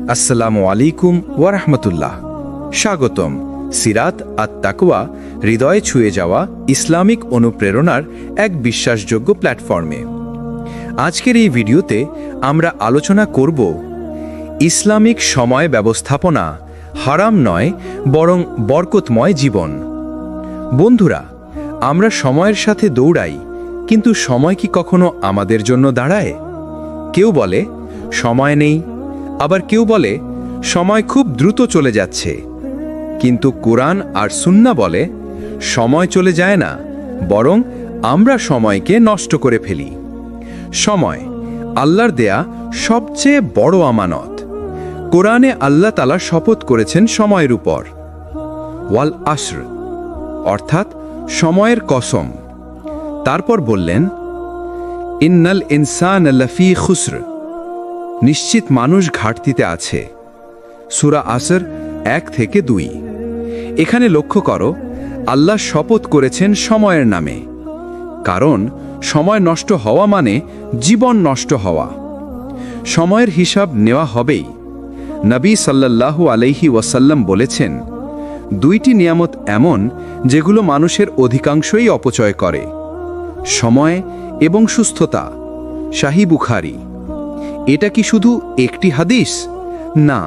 আসসালামু আলাইকুম ওয়া রাহমাতুল্লাহ। স্বাগতম সিরাত আত-তাকওয়া, হৃদয়ে ছুঁয়ে যাওয়া ইসলামিক অনুপ্রেরণার এক বিশ্বাসযোগ্য প্ল্যাটফর্মে। আজকের এই ভিডিওতে আমরা আলোচনা করব ইসলামিক সময় ব্যবস্থাপনা হারাম নয় বরং বরকতময় জীবন। বন্ধুরা, আমরা সময়ের সাথে দৌড়াই, কিন্তু সময় কি কখনো আমাদের জন্য দাঁড়ায়? কেউ বলে সময় নেই, আবার কেউ বলে সময় খুব দ্রুত চলে যাচ্ছে। কিন্তু কোরআন আর সুন্নাহ বলে সময় চলে যায় না, বরং আমরা সময়কে নষ্ট করে ফেলি। সময় আল্লাহর দেয়া সবচেয়ে বড় আমানত। কোরআনে আল্লাহ তাআলা শপথ করেছেন সময়ের উপর, ওয়াল আসর, অর্থাৎ সময়ের কসম। তারপর বললেন ইন্নাল ইনসানা লাফি খুসর, নিশ্চিত মানুষ ঘাটতিতে আছে। সূরা আসর 1 থেকে 2। এখানে লক্ষ্য করো, আল্লাহ শপথ করেছেন সময়ের নামে, কারণ সময় নষ্ট হওয়া মানে জীবন নষ্ট হওয়া। সময়ের হিসাব নেওয়া হবেই। নবী সাল্লাল্লাহু আলাইহি ওয়াসাল্লাম বলেছেন, 2টি নিয়ামত এমন যেগুলো মানুষের অধিকাংশই অপচয় করে, সময় এবং সুস্থতা। শাহী বুখারী। এটা কি শুধু একটি হাদিস? না,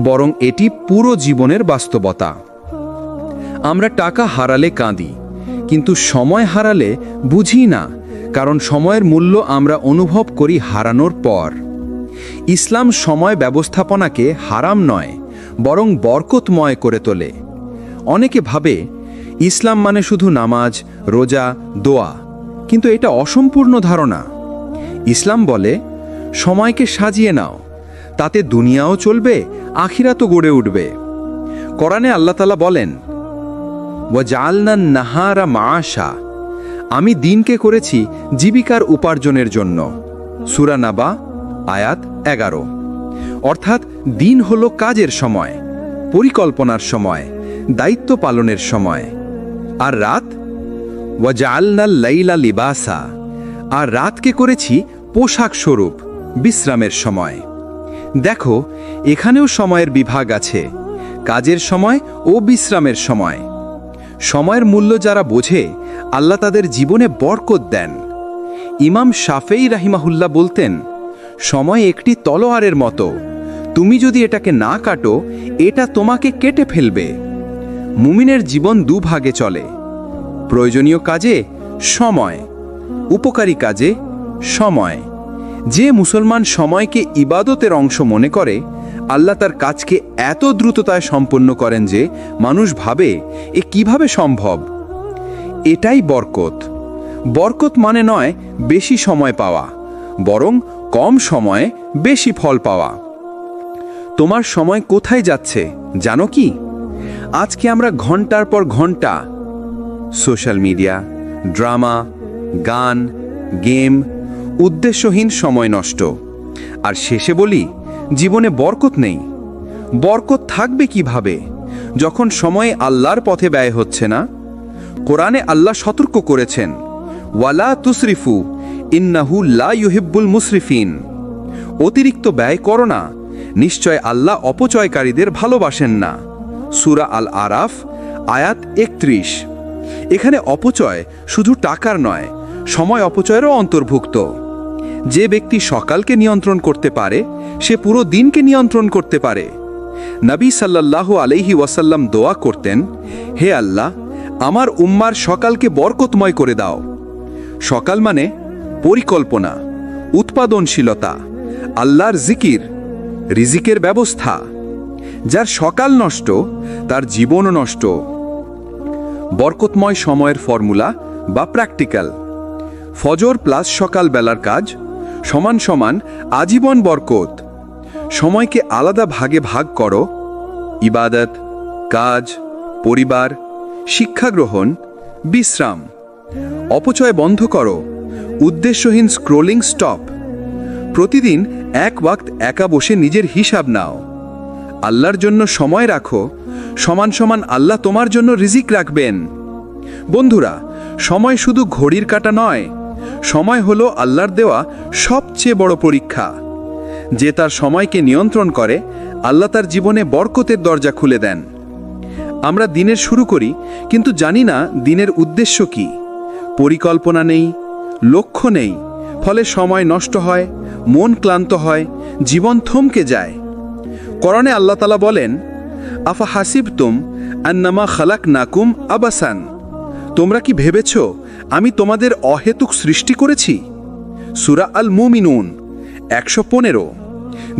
বরং এটি পুরো জীবনের বাস্তবতা। আমরা টাকা হারালে কাঁদি, কিন্তু সময় হারালে বুঝি না, কারণ সময়ের মূল্য আমরা অনুভব করি হারানোর পর। ইসলাম সময় ব্যবস্থাপনাকে হারাম নয় বরং বরকতময় করে তোলে। অনেকে ভাবে ইসলাম মানে শুধু নামাজ, রোজা, দোয়া, কিন্তু এটা অসম্পূর্ণ ধারণা। ইসলাম বলে সময়কে সাজিয়ে নাও, তাতে দুনিয়াও চলবে, আখিরাতও গড়ে উঠবে। কোরআনে আল্লাহ তাআলা বলেন ওয়াজআলনান নাহারা মাআশা, আমি দিনকে করেছি জীবিকার উপার্জনের জন্য। সূরা নাবা আয়াত 11। অর্থাৎ দিন হলো কাজের সময়, পরিকল্পনার সময়, দায়িত্ব পালনের সময়। আর রাত ওয়াজআলনাল লাইলা লিবাসা, আর রাতকে করেছি পোশাক স্বরূপ, বিশ্রামের সময়। দেখো, এখানেও সময়ের বিভাগ আছে, কাজের সময় ও বিশ্রামের সময়। সময়ের মূল্য যারা বোঝে, আল্লাহ তাদের জীবনে বরকত দেন। ইমাম শাফেঈ রাহিমাহুল্লাহ বলতেন, সময় একটি তলোয়ারের মতো, তুমি যদি এটাকে না কাটো, এটা তোমাকে কেটে ফেলবে। মুমিনের জীবন দুভাগে চলে, প্রয়োজনীয় কাজে সময়, উপকারী কাজে সময়। যে মুসলমান সময়কে ইবাদতের অংশ মনে করে, আল্লাহ তার কাজকে এত দ্রুততায় সম্পন্ন করেন যে মানুষ ভাবে এ কিভাবে সম্ভব। এটাই বরকত। বরকত মানে নয় বেশি সময় পাওয়া, বরং কম সময়ে বেশি ফল পাওয়া। তোমার সময় কোথায় যাচ্ছে জানো কি? আজকে আমরা ঘন্টার পর ঘন্টা সোশ্যাল মিডিয়া, ড্রামা, গান, গেম, উদ্দেশ্যহীন সময় নষ্ট। আর শেষে বলি জীবনে বরকত নেই। বরকত থাকবে কিভাবে যখন সময় আল্লাহর পথে ব্যয় হচ্ছে না? কোরআনে আল্লাহ সতর্ক করেছেন, ওয়ালা তুসরিফু ইন্নাহু লা ইউহিব্বুল মুসরিফিন, অতিরিক্ত ব্যয় করো না, নিশ্চয় আল্লাহ অপচয়কারীদের ভালোবাসেন না। সূরা আল আরাফ আয়াত 31। এখানে অপচয় শুধু টাকার নয়, সময় অপচয়েরও অন্তর্ভুক্ত। যে ব্যক্তি সকালকে নিয়ন্ত্রণ করতে পারে, সে পুরো দিনকে নিয়ন্ত্রণ করতে পারে। নবী সাল্লাল্লাহু আলাইহি ওয়াসাল্লাম দোয়া করতেন, হে আল্লাহ, আমার উম্মার সকালকে বরকতময় করে দাও। সকাল মানে পরিকল্পনা, উৎপাদনশীলতা, আল্লাহর জিকির, রিজিকের ব্যবস্থা। যার সকাল নষ্ট, তার জীবনও নষ্ট। বরকতময় সময়ের ফর্মুলা বা প্র্যাকটিক্যাল: ফজর প্লাস সকাল বেলার কাজ সমান সমান আজীবন বরকত। সময়কে আলাদা ভাগে ভাগ করো, ইবাদত, কাজ, পরিবার, শিক্ষা গ্রহণ, বিশ্রাম। অপচয় বন্ধ করো, উদ্দেশ্যহীন স্ক্রোলিং স্টপ। প্রতিদিন এক ওয়াক্ত একা বসে নিজের হিসাব নাও। আল্লাহর জন্য সময় রাখো, সমান সমান আল্লাহ তোমার জন্য রিজিক রাখবেন। বন্ধুরা, সময় শুধু ঘড়ির কাঁটা নয়, সময় হলো আল্লাহর দেওয়া সবচেয়ে বড় পরীক্ষা। যে তার সময়কে নিয়ন্ত্রণ করে, আল্লাহ তার জীবনে বরকতের দরজা খুলে দেন। আমরা দিনের শুরু করি, কিন্তু জানি না দিনের উদ্দেশ্য কি। পরিকল্পনা নেই, লক্ষ্য নেই, ফলে সময় নষ্ট হয়, মন ক্লান্ত হয়, জীবন থমকে যায়। কোরআনে আল্লাহ তাআলা বলেন, আফা হাসিবতুম আন্নামা খালাকনাকুম আবাসান, তোমরা কি ভেবেছ আমি তোমাদের অহেতুক সৃষ্টি করেছি? সূরা আল মুমিনুন 115।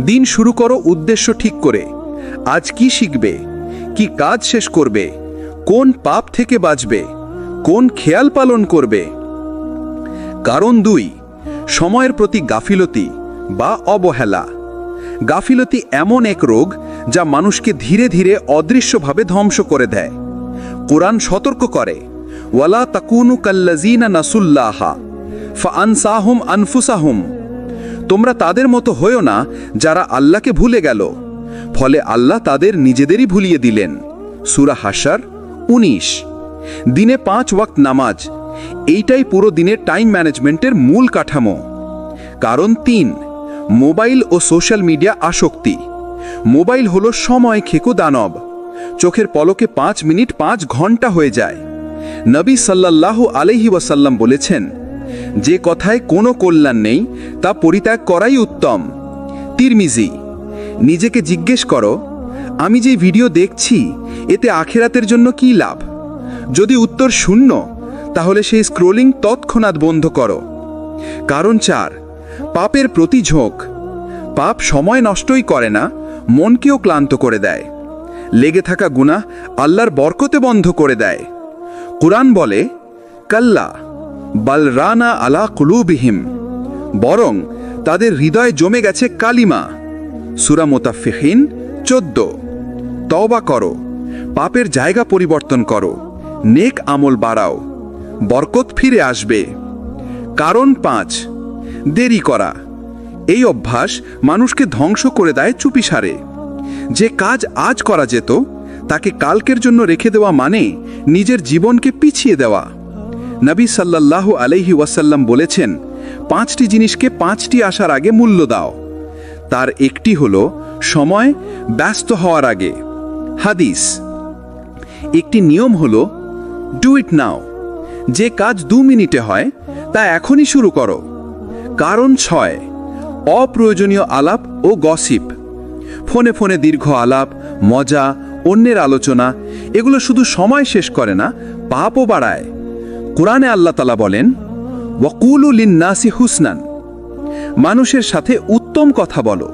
দিন শুরু করো উদ্দেশ্য ঠিক করে। আজ কি শিখবে, কি কাজ শেষ করবে, কোন পাপ থেকে বাঁচবে, কোন খেয়াল পালন করবে। কারণ 2, সময়ের প্রতি গাফিলতি বা অবহেলা। গাফিলতি এমন এক রোগ যা মানুষকে ধীরে ধীরে অদৃশ্যভাবে ধ্বংস করে দেয়। কোরআন সতর্ক করে, ওয়ালা তাকুনু কাল্লাযিনা নাসুল্লাহা ফাআনসাহুম আনফুসাহুম, তোমরা তাদের মতো হয়ো না যারা আল্লাহকে ভুলে গেল, ফলে আল্লাহ তাদের নিজেদেরই ভুলিয়ে দিলেন। সূরা হাশর 19। দিনে 5 ওয়াক্ত নামাজ, এইটাই পুরো দিনের টাইম ম্যানেজমেন্টের মূল কাঠামো। কারণ 3, মোবাইল ও সোশ্যাল মিডিয়া আসক্তি। মোবাইল হলো সময় খেকো দানব। চোখের পলকে 5 মিনিট 5 ঘন্টা হয়ে যায়। নবী সাল্লাল্লাহু আলাইহি ওয়াসাল্লাম বলেছেন, যে কথায় কোনো কল্যাণ নেই তা পরিত্যাগ করাই উত্তম। তিরমিজি। নিজেকে জিজ্ঞেস করো, আমি যে ভিডিও দেখছি এতে আখিরাতের জন্য কি লাভ? যদি উত্তর শূন্য, তাহলে সেই স্ক্রোলিং তৎক্ষণাৎ বন্ধ করো। কারণ 4, পাপের প্রতি ঝোঁক। পাপ সময় নষ্টই করে না, মনকেও ক্লান্ত করে দেয়। লেগে থাকা গুনাহ আল্লাহর বরকতে বন্ধ করে দেয়। কুরআন বলে, কাল্লা বাল রানা আলা কুলুবিহিম, বরং তাদের হৃদয়ে জমে গেছে কালিমা। সূরা মুতাফফিফিন 14। তওবা করো, পাপের জায়গা পরিবর্তন করো, নেক আমল বাড়াও, বরকত ফিরে আসবে। কারণ 5, দেরি করা। এই অভ্যাস মানুষকে ধ্বংস করে দেয় চুপিসারে। যে কাজ আজ করা যেত তাকে কালকের জন্য রেখে দেওয়া মানে নিজের জীবনকে পিছিয়ে দেওয়া। নবী সাল্লাল্লাহু আলাইহি ওয়াসাল্লাম বলেছেন, 5টি জিনিসকে 5টি আসার আগে মূল্য দাও। তার একটি হলো সময় ব্যস্ত হওয়ার আগে। হাদিস। একটি নিয়ম হলো ডু ইট নাও। যে কাজ 2 মিনিটে হয় তা এখনই শুরু করো। কারণ 6, অপ্রয়োজনীয় আলাপ ও গসিপ। ফোনে ফোনে দীর্ঘ আলাপ, মজা, অন্যের আলোচনা, এগুলো শুধু সময় শেষ করে না, পাপও বাড়ায়। কোরআনে আল্লাহ তাআলা বলেন, ওয়াকুলু লিন-নাসি হুসনান, মানুষের সাথে উত্তম কথা বলো।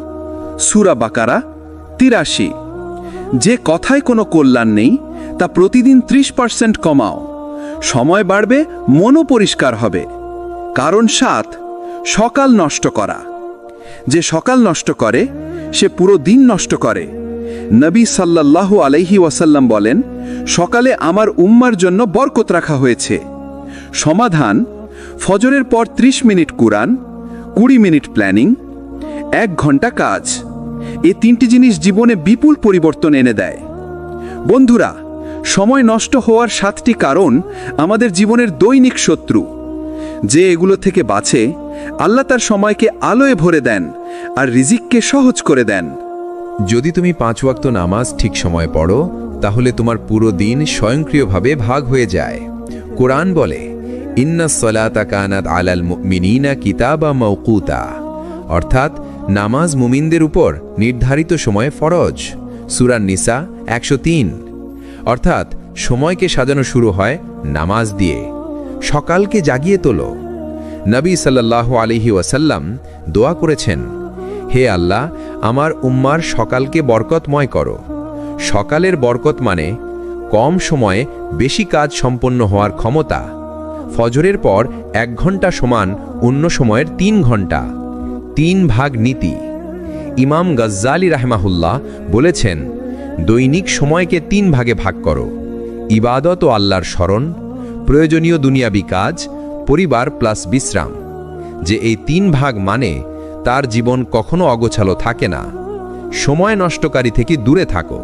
সূরা বাকারা 83। যে কথায় কোনো কল্যাণ নেই তা প্রতিদিন 30% কমাও। সময় বাড়বে, মনও পরিষ্কার হবে। কারণ 7, সকাল নষ্ট করা। যে সকাল নষ্ট করে সে পুরো দিন নষ্ট করে। নবী সাল্লাল্লাহু আলাইহি ওয়াসাল্লাম বলেন, সকালে আমার উম্মার জন্য বরকত রাখা হয়েছে। সমাধান, ফজরের পর 30 মিনিট কুরআন, 20 মিনিট প্ল্যানিং, 1 ঘন্টা কাজ। এই 3টি জিনিস জীবনে বিপুল পরিবর্তন এনে দেয়। বন্ধুরা, সময় নষ্ট হওয়ার 7টি কারণ আমাদের জীবনের দৈনিক শত্রু। যে এগুলো থেকে বাঁচে, আল্লাহ তার সময়কে আলোয় ভরে দেন আর রিজিককে সহজ করে দেন। যদি তুমি 5 ওয়াক্ত নামাজ ঠিক সময়ে পড়ো, তাহলে তোমার পুরো দিন স্বয়ংক্রিয়ভাবে ভাগ হয়ে যায়। কোরআন বলে, ইন্নাস সালাতা কানাত আলাল মুমিনিনা কিতাবা মাওকুতা, অর্থাৎ নামাজ মুমিনদের উপর নির্ধারিত সময়ে ফরজ। সূরা নিসা 103। অর্থাৎ সময়কে সাজানো শুরু হয় নামাজ দিয়ে। সকালকে জাগিয়ে তোলো। নবী সাল্লাল্লাহু আলাইহি ওয়াসাল্লাম দোয়া করেছেন, হে আল্লাহ, আমার উম্মার সকালকে বরকতময় করো। সকালের বরকত মানে কম সময়ে বেশি কাজ সম্পন্ন হওয়ার ক্ষমতা। ফজরের পর 1 ঘন্টা সমান অন্য সময়ের 3 ঘন্টা। 3 ভাগ নীতি। ইমাম গজ্জালি রাহমাহুল্লাহ বলেছেন, দৈনিক সময়কে 3 ভাগে ভাগ করো। ইবাদত ও আল্লাহর স্মরণ, প্রয়োজনীয় দুনিয়াবি কাজ, পরিবার প্লাস বিশ্রাম। যে এই 3 ভাগ মানে তার জীবন কখনো অগোছালো থাকে না। সময় নষ্টকারী থেকে দূরে থাকো।